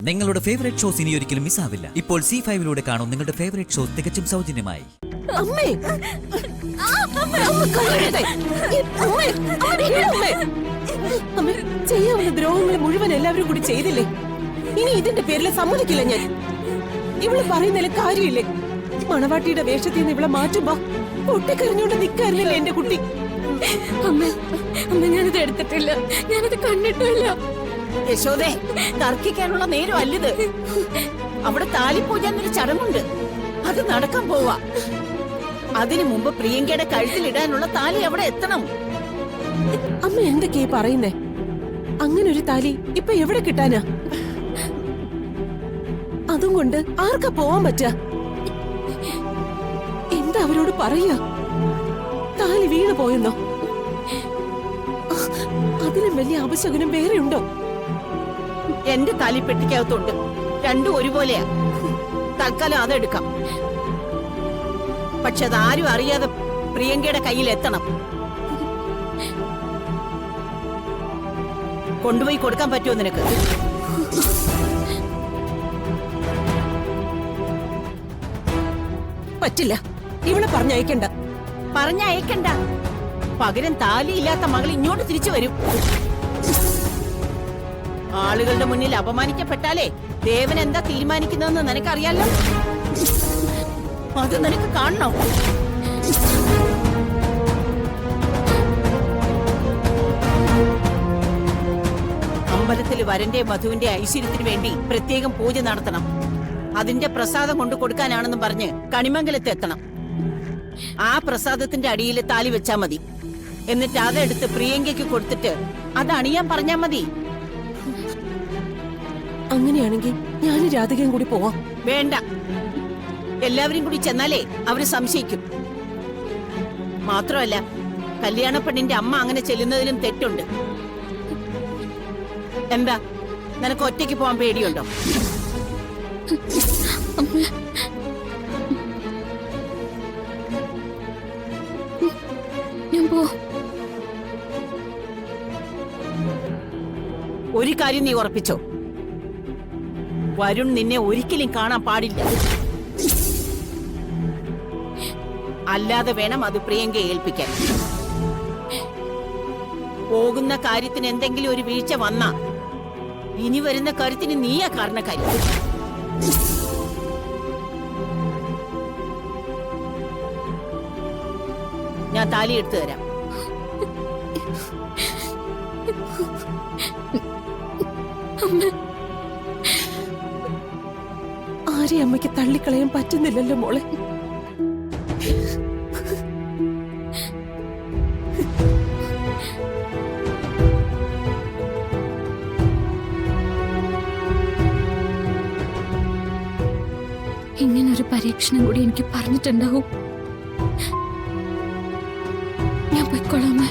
നിങ്ങളുടെ favourite shows ഇനി ഒരിക്കലും മിസ്സാവില്ല. ഇപ്പോൾ C5 കാണും നിങ്ങളുടെ ഫേവറേറ്റ് ഷോസ് തികച്ചും സൗജന്യമായി. അമ്മേ ചെയ്യാവുന്ന ദ്രോഹങ്ങൾ മുഴുവൻ എല്ലാവരും കൂടി ചെയ്തില്ലേ? ഇനി ഇതിന്റെ പേരിൽ സമ്മതിക്കില്ല ഞാൻ. ഇവള് പറയുന്നതിൽ കാര്യമില്ലേ? മണവാട്ടിയുടെ വേഷത്തിൽ നിന്ന് ഇവളെ മാറ്റുമ്പോ പൊട്ടിക്കറിഞ്ഞോണ്ട് നിക്കാറില്ലേ എന്റെ കുട്ടി? അമ്മ അമ്മ ഞാനിത് എടുത്തിട്ടില്ല, ഞാനത് കണ്ടിട്ടില്ല. യശോദേ, തർക്കിക്കാനുള്ള നേരം അല്ലിത്. അവിടെ താലിപൂജ എന്നൊരു ചടങ്ങുണ്ട്, അത് നടക്കാൻ പോവാ. അതിനു മുമ്പ് പ്രിയങ്കയുടെ കഴുത്തിലിടാനുള്ള താലി അവിടെ എത്തണം. അമ്മ എന്തൊക്കെയാ പറയുന്നേ? അങ്ങനെ ഒരു താലി ഇപ്പൊ എവിടെ കിട്ടാനാ? അതും കൊണ്ട് ആർക്കാ പോവാൻ പറ്റുക? എന്താ അവരോട് പറയാ? താലി വീണു പോയെന്നോ? അതിലും വലിയ അപശകുനം വേറെ ഉണ്ടോ? എന്റെ താലി പെട്ടിക്കകത്തുണ്ട്, രണ്ടും ഒരുപോലെയാ. തൽക്കാലം അതെടുക്കാം. പക്ഷെ അതാരും അറിയാതെ പ്രിയങ്കയുടെ കയ്യിൽ എത്തണം. കൊണ്ടുപോയി കൊടുക്കാൻ പറ്റുമോ നിനക്ക്? പറ്റില്ല, ഇവളെ പറഞ്ഞയക്കണ്ട. പറഞ്ഞയക്കണ്ട. പകരം താലിയില്ലാത്ത മകൾ ഇങ്ങോട്ട് തിരിച്ചു വരും. ആളുകളുടെ മുന്നിൽ അപമാനിക്കപ്പെട്ടാലേ ദേവൻ എന്താ തീരുമാനിക്കുന്നതെന്ന് നിനക്കറിയാലോ. അത് നിനക്ക് കാണണോ? അമ്പലത്തിൽ വരന്റെ വധുവിന്റെ ഐശ്വര്യത്തിന് വേണ്ടി പ്രത്യേകം പൂജ നടത്തണം. അതിന്റെ പ്രസാദം കൊണ്ടു കൊടുക്കാനാണെന്ന് പറഞ്ഞ് കണിമംഗലത്ത് എത്തണം. ആ പ്രസാദത്തിന്റെ അടിയിൽ താലി വെച്ചാ മതി. എന്നിട്ട് അതെടുത്ത് പ്രിയങ്കയ്ക്ക് കൊടുത്തിട്ട് അത് അണിയാൻ പറഞ്ഞാ മതി. അങ്ങനെയാണെങ്കിൽ ഞാൻ രാധികയും കൂടി പോവാം. വേണ്ട, എല്ലാവരും കൂടി ചെന്നാലേ അവര് സംശയിക്കും. മാത്രമല്ല, കല്യാണ പെണ്ണിന്റെ അമ്മ അങ്ങനെ ചെല്ലുന്നതിലും തെറ്റുണ്ട്. എന്താ, നിനക്ക് ഒറ്റയ്ക്ക് പോവാൻ പേടിയുണ്ടോ? ഒരു കാര്യം നീ ഉറപ്പിച്ചോ, വരുൺ നിന്നെ ഒരിക്കലും കാണാൻ പാടില്ല. അല്ലാതെ വേണം അത് പ്രിയങ്കയെ ഏൽപ്പിക്കാൻ. പോകുന്ന കാര്യത്തിന് എന്തെങ്കിലും ഒരു വീഴ്ച വന്നാ ഇനി വരുന്ന കാര്യത്തിന് നീയാ കാരണക്കാരി. ഞാൻ താലി എടുത്തു തരാം. ആരെ അമ്മയ്ക്ക് തള്ളിക്കളയാൻ പറ്റുന്നില്ലല്ലോ മോളെ. ഇങ്ങനൊരു പരീക്ഷണം കൂടി എനിക്ക് പറഞ്ഞിട്ടുണ്ടാവും. ഞാൻ പോയിക്കോളാമേ.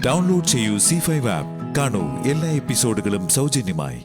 ഡൗൺലോഡ് ചെയ്യൂ C5 ആപ്പ്. കാണൂ എല്ലാ എപ്പിസോഡുകളും സൗജന്യമായി.